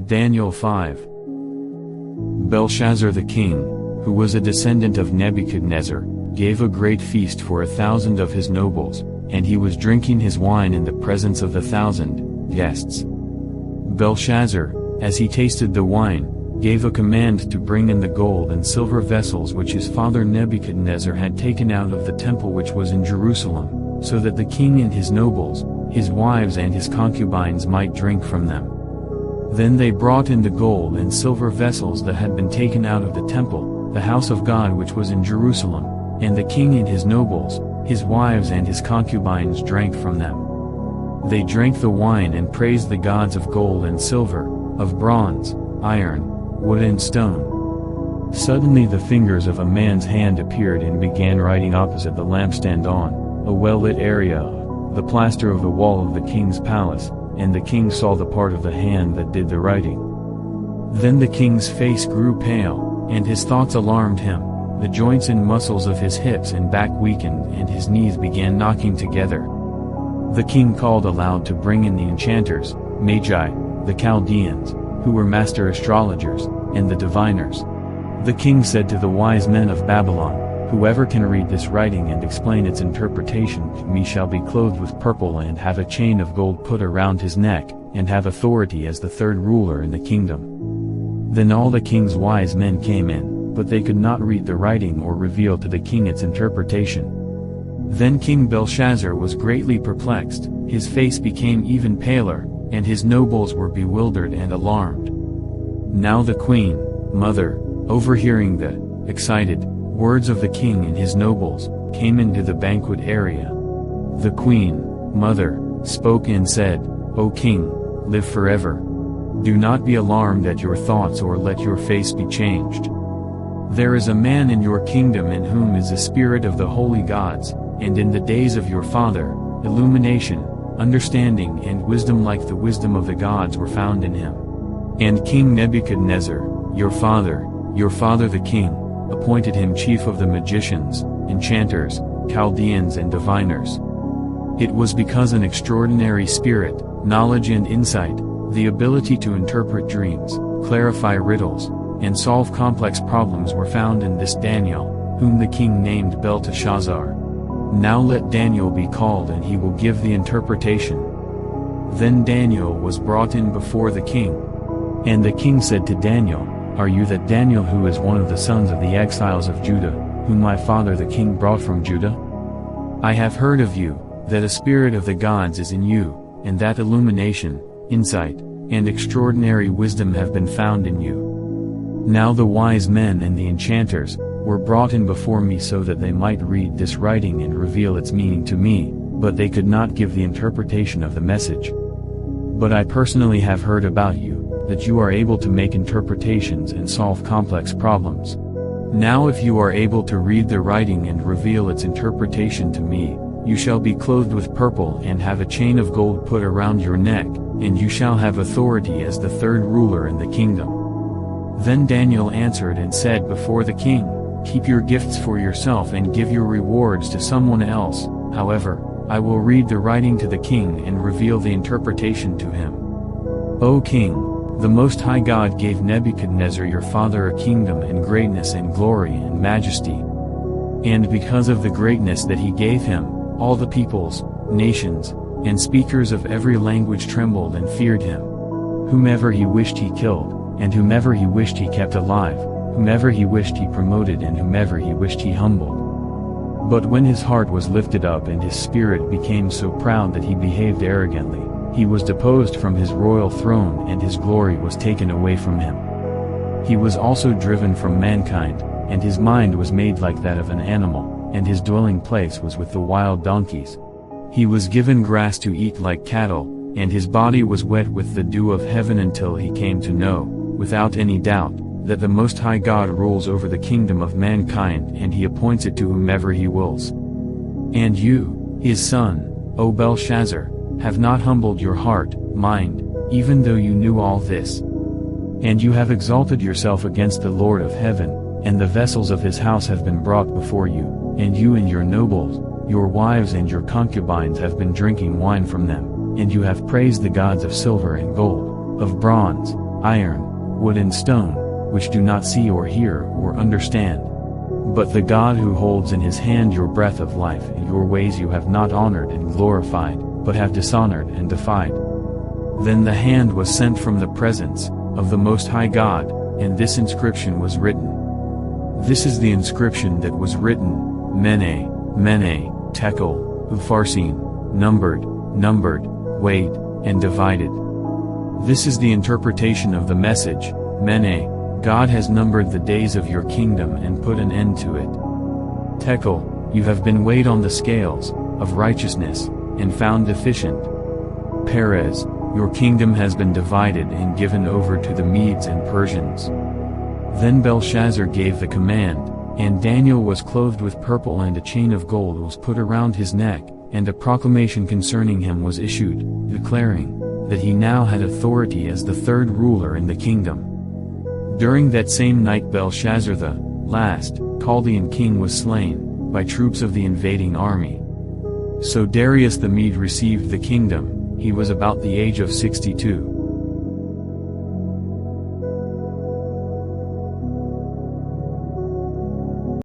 Daniel 5. Belshazzar the king, who was a descendant of Nebuchadnezzar, gave a great feast for 1,000 of his nobles, and he was drinking his wine in the presence of 1,000 guests. Belshazzar, as he tasted the wine, gave a command to bring in the gold and silver vessels which his father Nebuchadnezzar had taken out of the temple which was in Jerusalem, so that the king and his nobles, his wives and his concubines might drink from them. Then they brought in the gold and silver vessels that had been taken out of the temple, the house of God which was in Jerusalem, and the king and his nobles, his wives and his concubines drank from them. They drank the wine and praised the gods of gold and silver, of bronze, iron, wood and stone. Suddenly the fingers of a man's hand appeared and began writing opposite the lampstand on a well-lit area, the plaster of the wall of the king's palace, and the king saw the part of the hand that did the writing. Then the king's face grew pale, and his thoughts alarmed him. The joints and muscles of his hips and back weakened and his knees began knocking together. The king called aloud to bring in the enchanters, Magi, the Chaldeans, who were master astrologers, and the diviners. The king said to the wise men of Babylon, "Whoever can read this writing and explain its interpretation to me shall be clothed with purple and have a chain of gold put around his neck, and have authority as the third ruler in the kingdom." Then all the king's wise men came in, but they could not read the writing or reveal to the king its interpretation. Then King Belshazzar was greatly perplexed, his face became even paler, and his nobles were bewildered and alarmed. Now the queen, mother, overhearing the excited words of the king and his nobles, came into the banquet area. The queen, mother, spoke and said, "O king, live forever. Do not be alarmed at your thoughts or let your face be changed. There is a man in your kingdom in whom is the spirit of the holy gods, and in the days of your father, illumination, understanding and wisdom like the wisdom of the gods were found in him. And King Nebuchadnezzar, your father the king, appointed him chief of the magicians, enchanters, Chaldeans and diviners. It was because an extraordinary spirit, knowledge and insight, the ability to interpret dreams, clarify riddles, and solve complex problems were found in this Daniel, whom the king named Belteshazzar. Now let Daniel be called and he will give the interpretation." Then Daniel was brought in before the king. And the king said to Daniel, "Are you that Daniel who is one of the sons of the exiles of Judah, whom my father the king brought from Judah? I have heard of you, that a spirit of the gods is in you, and that illumination, insight, and extraordinary wisdom have been found in you." Now the wise men and the enchanters were brought in before me so that they might read this writing and reveal its meaning to me, but they could not give the interpretation of the message. But I personally have heard about you, that you are able to make interpretations and solve complex problems. Now if you are able to read the writing and reveal its interpretation to me, you shall be clothed with purple and have a chain of gold put around your neck, and you shall have authority as the third ruler in the kingdom. Then Daniel answered and said before the king, "Keep your gifts for yourself and give your rewards to someone else. However, I will read the writing to the king and reveal the interpretation to him. O king, the Most High God gave Nebuchadnezzar your father a kingdom and greatness and glory and majesty. And because of the greatness that he gave him, all the peoples, nations, and speakers of every language trembled and feared him. Whomever he wished he killed, and whomever he wished he kept alive, whomever he wished he promoted and whomever he wished he humbled. But when his heart was lifted up and his spirit became so proud that he behaved arrogantly, he was deposed from his royal throne and his glory was taken away from him. He was also driven from mankind, and his mind was made like that of an animal, and his dwelling place was with the wild donkeys. He was given grass to eat like cattle, and his body was wet with the dew of heaven until he came to know, without any doubt, that the Most High God rules over the kingdom of mankind and he appoints it to whomever he wills. And you, his son, O Belshazzar, have not humbled your heart, mind, even though you knew all this. And you have exalted yourself against the Lord of heaven, and the vessels of his house have been brought before you, and you and your nobles, your wives and your concubines have been drinking wine from them, and you have praised the gods of silver and gold, of bronze, iron, wood and stone, which do not see or hear or understand. But the God who holds in his hand your breath of life and your ways you have not honored and glorified, but have dishonored and defied. Then the hand was sent from the presence of the Most High God, and this inscription was written. This is the inscription that was written, Mene, Mene, Tekel, Upharsin, numbered, weighed, and divided. This is the interpretation of the message, Mene, God has numbered the days of your kingdom and put an end to it. Tekel, you have been weighed on the scales of righteousness, and found deficient. Peres, your kingdom has been divided and given over to the Medes and Persians. Then Belshazzar gave the command, and Daniel was clothed with purple and a chain of gold was put around his neck, and a proclamation concerning him was issued, declaring that he now had authority as the third ruler in the kingdom. During that same night Belshazzar the last Chaldean king was slain by troops of the invading army. So Darius the Mede received the kingdom. He was about the age of 62.